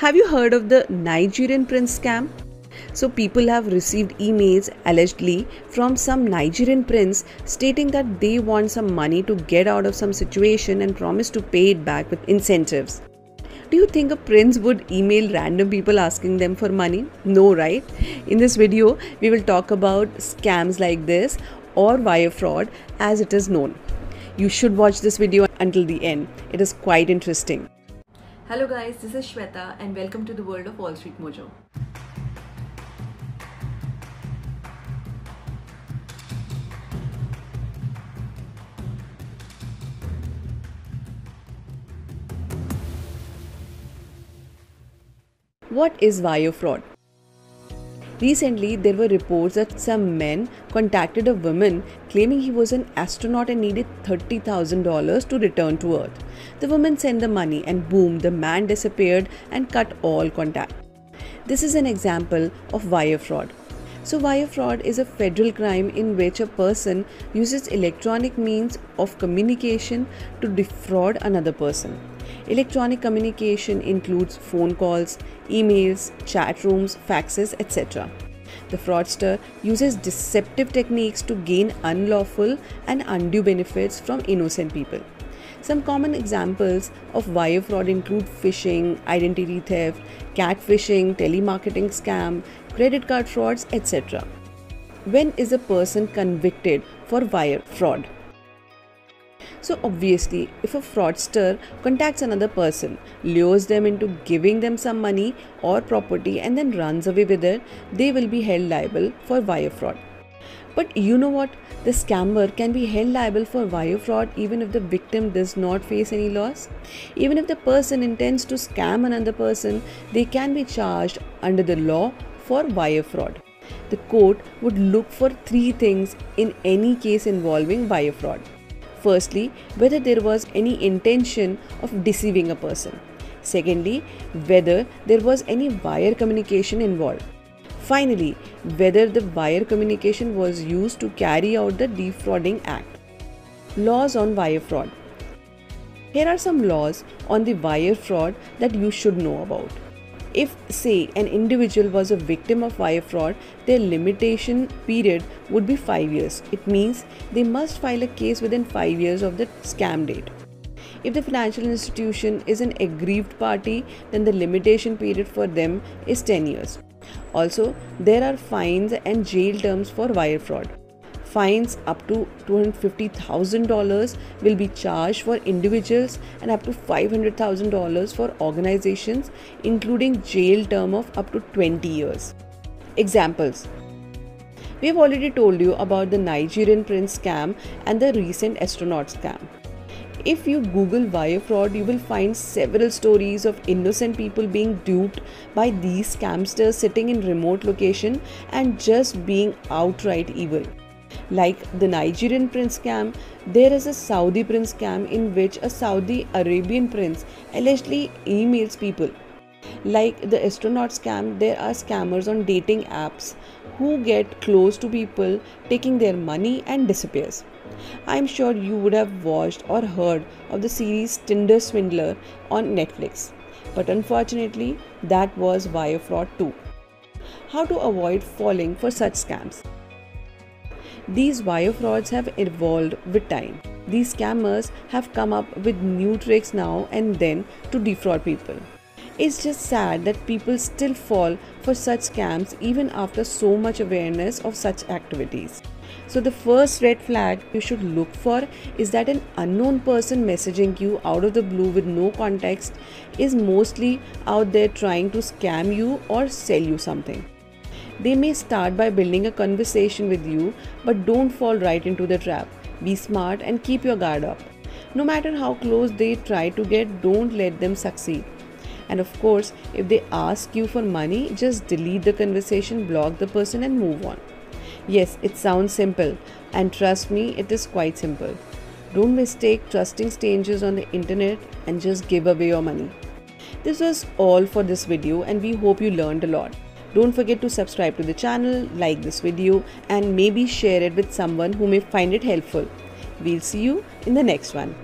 Have you heard of the Nigerian prince scam? So people have received emails allegedly from some Nigerian prince stating that they want some money to get out of some situation and promise to pay it back with incentives. Do you think a prince would email random people asking them for money? No, right? In this video, we will talk about scams like this or wire fraud as it is known. You should watch this video until the end. It is quite interesting. Hello guys, this is Shweta and welcome to the world of Wall Street Mojo. What is wire fraud? Recently, there were reports that some men contacted a woman claiming he was an astronaut and needed $30,000 to return to Earth. The woman sent the money and boom, the man disappeared and cut all contact. This is an example of wire fraud. So wire fraud is a federal crime in which a person uses electronic means of communication to defraud another person. Electronic communication includes phone calls, emails, chat rooms, faxes, etc. The fraudster uses deceptive techniques to gain unlawful and undue benefits from innocent people. Some common examples of wire fraud include phishing, identity theft, catfishing, telemarketing scam, credit card frauds, etc. When is a person convicted for wire fraud? So obviously, if a fraudster contacts another person, lures them into giving them some money or property and then runs away with it, they will be held liable for wire fraud. But you know what? The scammer can be held liable for wire fraud even if the victim does not face any loss. Even if the person intends to scam another person, they can be charged under the law for wire fraud. The court would look for three things in any case involving wire fraud. Firstly, whether there was any intention of deceiving a person. Secondly, whether there was any wire communication involved. Finally, whether the wire communication was used to carry out the defrauding act. Laws on wire fraud. Here are some laws on the wire fraud that you should know about. If, say, an individual was a victim of wire fraud, their limitation period would be 5 years. It means they must file a case within 5 years of the scam date. If the financial institution is an aggrieved party, then the limitation period for them is 10 years. Also, there are fines and jail terms for wire fraud. Fines up to $250,000 will be charged for individuals and up to $500,000 for organizations, including jail term of up to 20 years. Examples. We have already told you about the Nigerian prince scam and the recent astronaut scam. If you Google wire fraud, you will find several stories of innocent people being duped by these scamsters sitting in remote location and just being outright evil. Like the Nigerian prince scam, there is a Saudi prince scam in which a Saudi Arabian prince allegedly emails people. Like the astronaut scam, there are scammers on dating apps who get close to people, taking their money and disappears. I am sure you would have watched or heard of the series Tinder Swindler on Netflix. But unfortunately, that was wire fraud too. How to avoid falling for such scams? These wire frauds have evolved with time. These scammers have come up with new tricks now and then to defraud people. It's just sad that people still fall for such scams even after so much awareness of such activities. So the first red flag you should look for is that an unknown person messaging you out of the blue with no context is mostly out there trying to scam you or sell you something. They may start by building a conversation with you, but don't fall right into the trap. Be smart and keep your guard up. No matter how close they try to get, don't let them succeed. And of course, if they ask you for money, just delete the conversation, block the person and move on. Yes, it sounds simple, and trust me, it is quite simple. Don't mistake trusting strangers on the internet and just give away your money. This was all for this video and we hope you learned a lot. Don't forget to subscribe to the channel, like this video and maybe share it with someone who may find it helpful. We'll see you in the next one.